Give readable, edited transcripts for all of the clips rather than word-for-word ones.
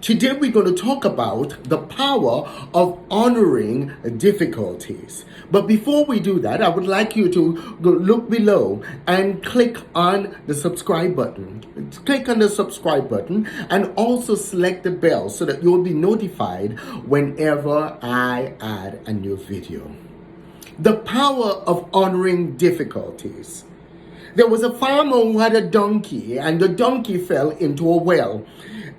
Today we're going to talk about the power of honoring difficulties. But before we do that, I would like you to go look below and click on the subscribe button. Click on the subscribe button and also select the bell so that you'll be notified whenever I add a new video. The power of honoring difficulties. There was a farmer who had a donkey, and the donkey fell into a well.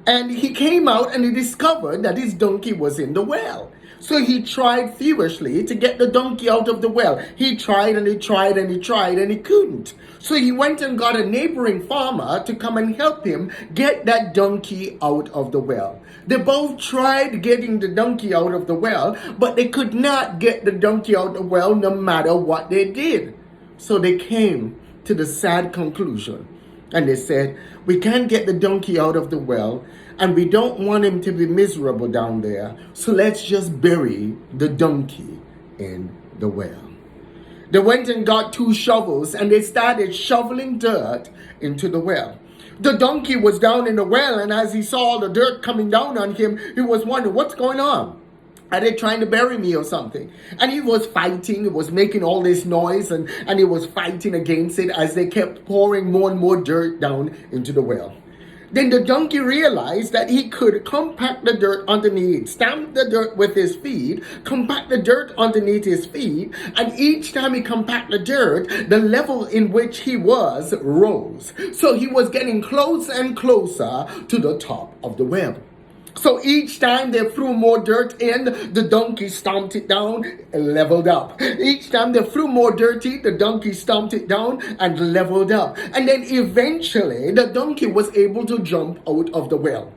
And he came out and he discovered that his donkey was in the well. So he tried feverishly to get the donkey out of the well. He tried and he tried and he tried and he couldn't. So he went and got a neighboring farmer to come and help him get that donkey out of the well. They both tried getting the donkey out of the well, but they could not get the donkey out of the well no matter what they did. So they came to the sad conclusion. And they said, we can't get the donkey out of the well, and we don't want him to be miserable down there, so let's just bury the donkey in the well. They went and got 2 shovels, and they started shoveling dirt into the well. The donkey was down in the well, and as he saw the dirt coming down on him, he was wondering, what's going on? Are they trying to bury me or something? And he was fighting, he was making all this noise, and he was fighting against it as they kept pouring more and more dirt down into the well. Then the donkey realized that he could compact the dirt underneath, stamp the dirt with his feet, compact the dirt underneath his feet, and each time he compacted the dirt, the level in which he was rose. So he was getting closer and closer to the top of the well. So each time they threw more dirt in, the donkey stomped it down and leveled up. Each time they threw more dirt in, the donkey stomped it down and leveled up. And then eventually, the donkey was able to jump out of the well.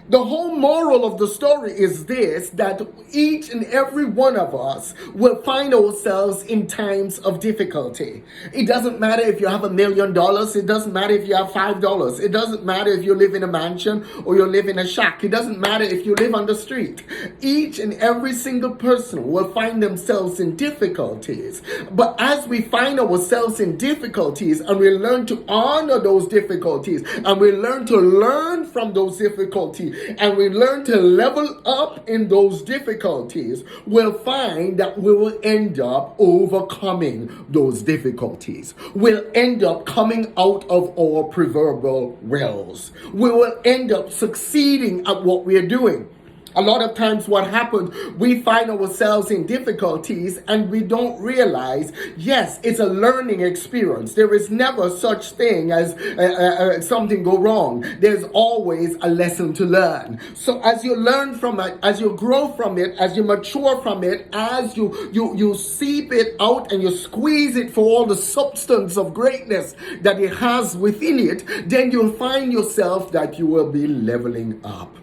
The whole moral of the story is this, that each and every one of us will find ourselves in times of difficulty. It doesn't matter if you have $1 million. It doesn't matter if you have $5. It doesn't matter if you live in a mansion or you live in a shack. It doesn't matter if you live on the street. Each and every single person will find themselves in difficulties. But as we find ourselves in difficulties and we learn to honor those difficulties and we learn to learn from those difficulties, and we learn to level up in those difficulties, we'll find that we will end up overcoming those difficulties. We'll end up coming out of our proverbial wells. We will end up succeeding at what we are doing. A lot of times what happens, we find ourselves in difficulties and we don't realize, yes, it's a learning experience. There is never such thing as something go wrong. There's always a lesson to learn. So as you learn from it, as you grow from it, as you mature from it, as you seep it out and you squeeze it for all the substance of greatness that it has within it, then you'll find yourself that you will be leveling up.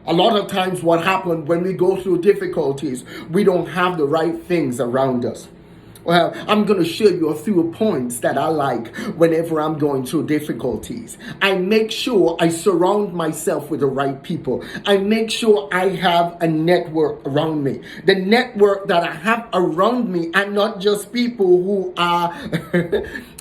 A lot of times what happens when we go through difficulties, we don't have the right things around us. Well, I'm going to share you a few points that I like whenever I'm going through difficulties. I make sure I surround myself with the right people. I make sure I have a network around me. The network that I have around me are not just people who are,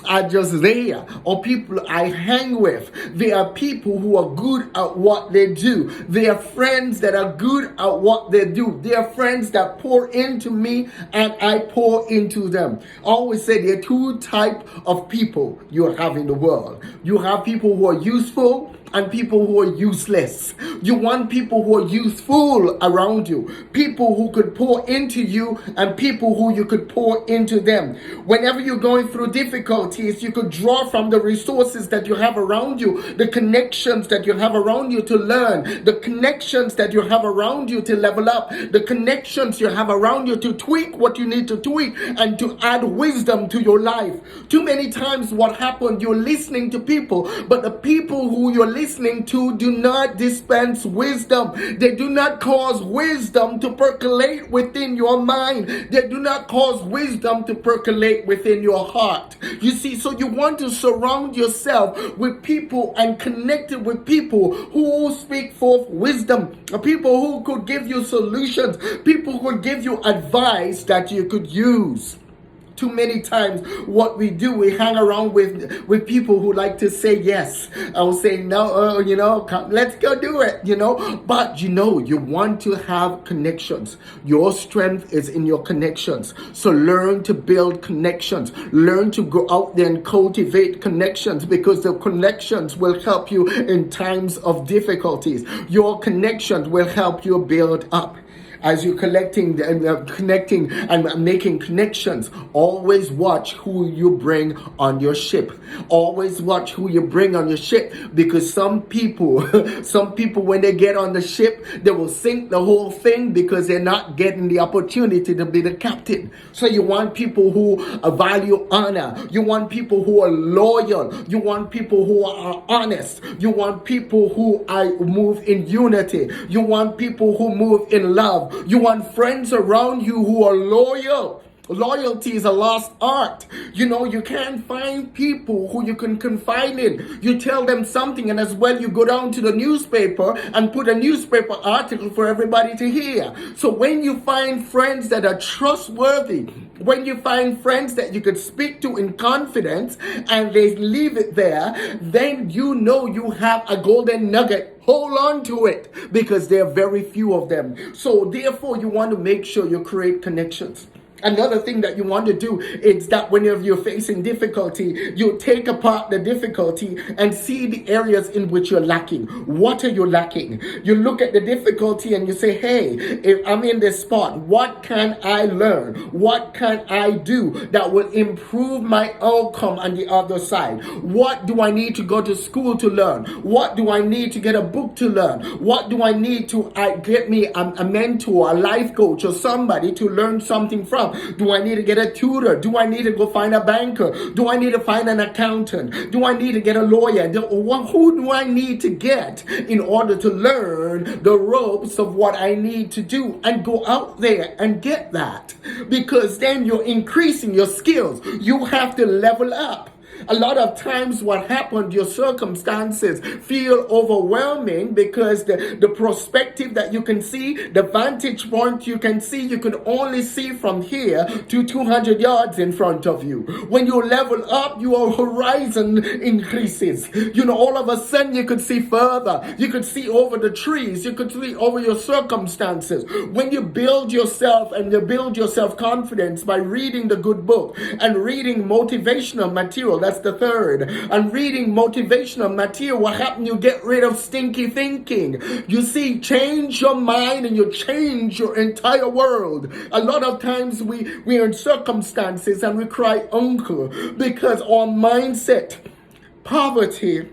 are just there or people I hang with. They are people who are good at what they do. They are friends that are good at what they do. They are friends that pour into me and I pour into them. I always say there are 2 types of people you have in the world. You have people who are useful and people who are useless. You want people who are useful around you, people who could pour into you and people who you could pour into them. Whenever you're going through difficulties, you could draw from the resources that you have around you, the connections that you have around you to learn, the connections that you have around you to level up, the connections you have around you to tweak what you need to tweak and to add wisdom to your life. Too many times what happens, you're listening to people, but the people who you're listening to do not dispense wisdom. They do not cause wisdom to percolate within your mind. They do not cause wisdom to percolate within your heart. You see, so you want to surround yourself with people and connect it with people who speak forth wisdom, people who could give you solutions, people who could give you advice that you could use. Too many times what we do, we hang around with people who like to say yes. I will say no, come, let's go do it, But you want to have connections. Your strength is in your connections. So learn to build connections. Learn to go out there and cultivate connections, because the connections will help you in times of difficulties. Your connections will help you build up. As you're connecting and making connections, always watch who you bring on your ship. Always watch who you bring on your ship, because some people when they get on the ship, they will sink the whole thing because they're not getting the opportunity to be the captain. So you want people who value honor. You want people who are loyal. You want people who are honest. You want people who move in unity. You want people who move in love. You want friends around you who are loyal. Loyalty is a lost art. You can't find people who you can confide in. You tell them something, and as well you go down to the newspaper and put a newspaper article for everybody to hear. So when you find friends that are trustworthy, when you find friends that you could speak to in confidence and they leave it there, then you have a golden nugget. Hold on to it, because there are very few of them. So therefore, you want to make sure you create connections. Another thing that you want to do is that whenever you're facing difficulty, you take apart the difficulty and see the areas in which you're lacking. What are you lacking? You look at the difficulty and you say, hey, if I'm in this spot, what can I learn? What can I do that will improve my outcome on the other side? What do I need to go to school to learn? What do I need to get a book to learn? What do I need to get me a mentor, a life coach, or somebody to learn something from? Do I need to get a tutor? Do I need to go find a banker? Do I need to find an accountant? Do I need to get a lawyer? Who do I need to get in order to learn the ropes of what I need to do, and go out there and get that? Because then you're increasing your skills. You have to level up. A lot of times what happened, your circumstances feel overwhelming because the perspective that you can see, the vantage point you can see, you can only see from here to 200 yards in front of you. When you level up, your horizon increases. All of a sudden you could see further. You could see over the trees. You could see over your circumstances. When you build yourself and you build your self-confidence by reading the good book and reading motivational material, that's the third. And reading motivational material, what happens? You get rid of stinky thinking. You see, change your mind and you change your entire world. A lot of times we are in circumstances and we cry uncle because our mindset, poverty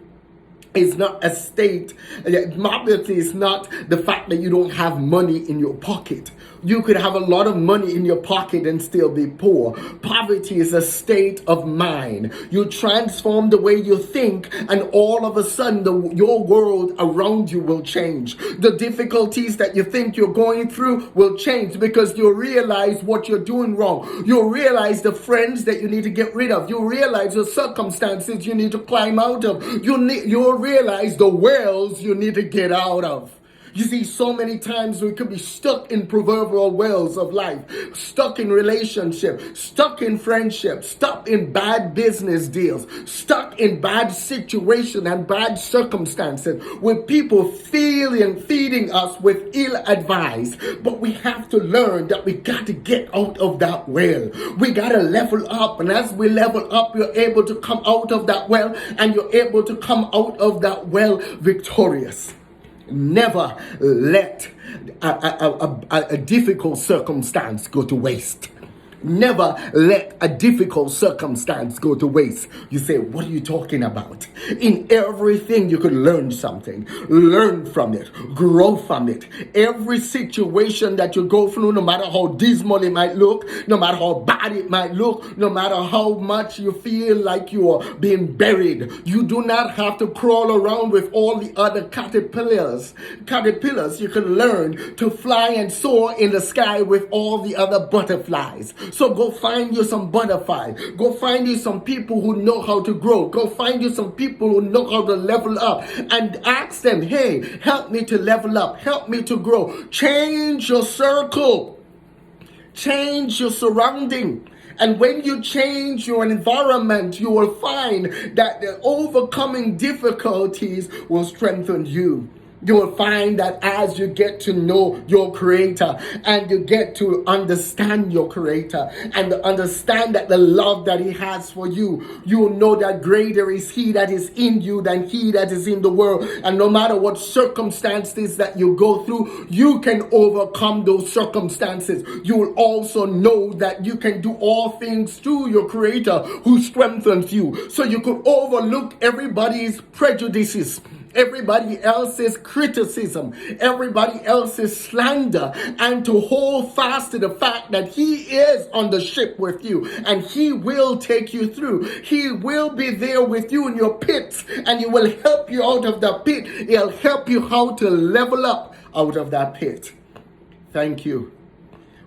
is not a state. Poverty is not the fact that you don't have money in your pocket. You could have a lot of money in your pocket and still be poor. Poverty is a state of mind. You transform the way you think, and all of a sudden your world around you will change. The difficulties that you think you're going through will change because you realize what you're doing wrong. You realize the friends that you need to get rid of. You realize the circumstances you need to climb out of. You realize the wells you need to get out of. You see, so many times we could be stuck in proverbial wells of life, stuck in relationship, stuck in friendship, stuck in bad business deals, stuck in bad situation and bad circumstances, with people feeding us with ill advice. But we have to learn that we got to get out of that well. We got to level up, and as we level up, you're able to come out of that well, and you're able to come out of that well victorious. Never let a difficult circumstance go to waste. Never let a difficult circumstance go to waste. You say, what are you talking about? In everything you could learn something. Learn from it. Grow from it. Every situation that you go through, no matter how dismal it might look, no matter how bad it might look, no matter how much you feel like you are being buried, you do not have to crawl around with all the other caterpillars. You can learn to fly and soar in the sky with all the other butterflies. So go find you some butterflies. Go find you some people who know how to grow. Go find you some people who know how to level up, and ask them, hey, help me to level up. Help me to grow. Change your circle. Change your surrounding. And when you change your environment, you will find that the overcoming difficulties will strengthen you. You will find that as you get to know your Creator and you get to understand your Creator and understand that the love that He has for you, you will know that greater is He that is in you than he that is in the world. And no matter what circumstances that you go through, you can overcome those circumstances. You will also know that you can do all things through your Creator who strengthens you. So you could overlook everybody's prejudices, everybody else's criticism, everybody else's slander, and to hold fast to the fact that He is on the ship with you and He will take you through. He will be there with you in your pits and He will help you out of the pit. He'll help you how to level up out of that pit. Thank you.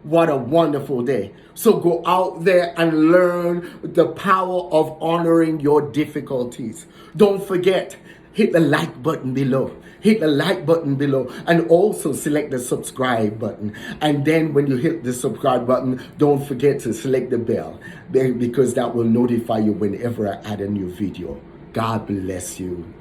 What a wonderful day. So go out there and learn the power of honoring your difficulties. Don't forget, hit the like button below. Hit the like button below and also select the subscribe button. And then when you hit the subscribe button, don't forget to select the bell because that will notify you whenever I add a new video. God bless you.